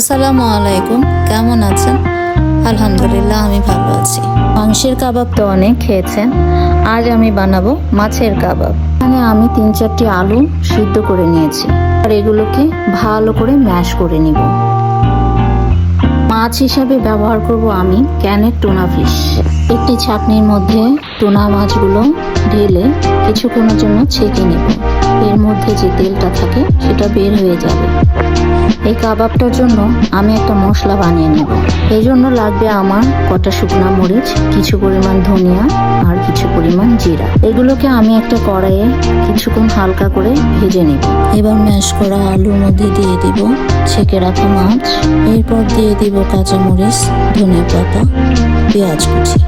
আসসালামু আলাইকুম, কেমন আছেন? আলহামদুলিল্লাহ, আমি ভালো আছি। মাংসের কাবাব তো অনেক খেয়েছেন, আজ আমি বানাবো মাছের কাবাব। এখানে আমি 3-4টি আলু সিদ্ধ করে নিয়েছি, আর এগুলোকে ভালো করে ম্যাশ করে নিব। মাছ হিসাবে ব্যবহার করব আমি ক্যানের টুনা ফিশ। একটি ছাঁকনির মধ্যে টুনা মাছগুলো ঢেলে কিছুক্ষণের জন্য ছেঁকে নেব। এর মধ্যে যে তেলটা থাকে সেটা বের হয়ে যাবে। এই কাবাবটার জন্য আমি একটা মশলা বানিয়ে নেব। এই জন্য লাগবে আমার কটা শুকনো মরিচ, কিছু পরিমাণ ধনিয়া আর কিছু পরিমাণ জিরা। এগুলোকে আমি একটা কড়াইয়ে কিছুক্ষণ হালকা করে ভেজে নেব। এবার ম্যাশ করা আলুর মধ্যে দিয়ে দিব ছেঁকে রাখা মাছ, এরপর দিয়ে দিব কাঁচামরিচ, ধনে পাতা, পেঁয়াজ কুচি।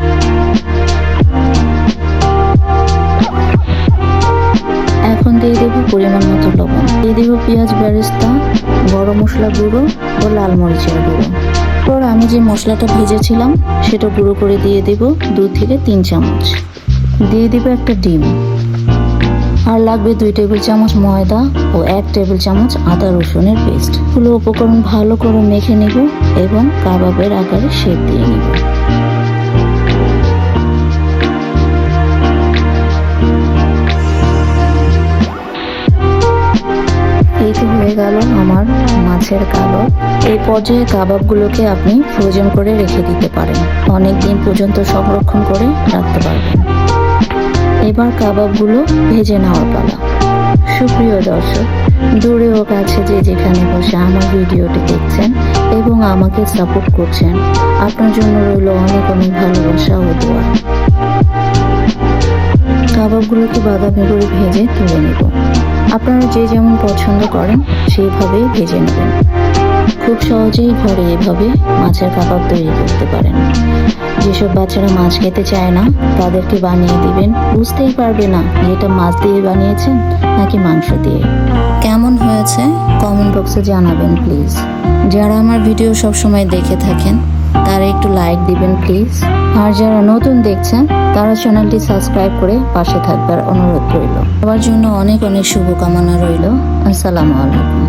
এখন দিয়ে দেব পরিমাণ মতো লবণ, দিয়ে দেব পেঁয়াজ বেরেস্তা, গরম মশলা গুঁড়ো ও লাল মরিচের গুঁড়ো। পর আমি যে মশলাটা ভেজেছিলাম সেটা গুঁড়ো করে দিয়ে দেব 2 থেকে 3 চামচ। দিয়ে দেব একটা ডিম, আর লাগবে 2 টেবিল চামচ ময়দা ও 1 টেবিল চামচ আদা রসুনের পেস্ট। পুরো উপকরণ ভালো করে মেখে নেব এবং কাবাবের আকারে শেপ দিয়ে নেব। এই তো হয়ে গেল আমার মাছের কাবাব। এই পর্যায়ে কাবাবগুলোকে আপনি ফ্রোজেন করে রেখে দিতে পারেন, অনেক দিন পর্যন্ত সংরক্ষণ করে রাখতে পারবেন। এবার কাবাবগুলো ভেজে নেওয়ার পালা। সুপ্রিয় দর্শক, দূরে ও কাছে যে যেখানে বসে আমার ভিডিওটি দেখছেন এবং আমাকে সাপোর্ট করছেন, আপনার জন্য রইল অনেক অনেক ভালোবাসা ও দোয়া। কাবাবগুলোকে বাদামি করে ভেজে তুলে নেব। আপনারা যে যেমন পছন্দ করেন সেইভাবেই ভেজে নেবেন। খুব সহজেই ঘরে এভাবে মাছের কাবাব তৈরি করতে পারেন। যেসব বাচ্চারা মাছ খেতে চায় না তাদেরকে বানিয়ে দিবেন, বুঝতেই পারবে না এটা মাছ দিয়ে বানিয়েছেন নাকি মাংস দিয়ে। কেমন হয়েছে কমেন্ট বক্সে জানাবেন প্লিজ। যারা আমার ভিডিও সবসময় দেখে থাকেন তারা একটু লাইক দিবেন প্লিজ, আর যারা নতুন দেখছেন তারা চ্যানেলটি সাবস্ক্রাইব করে পাশে থাকবার অনুরোধ রইল। সবার জন্য অনেক অনেক শুভকামনা রইল। আসসালামু আলাইকুম।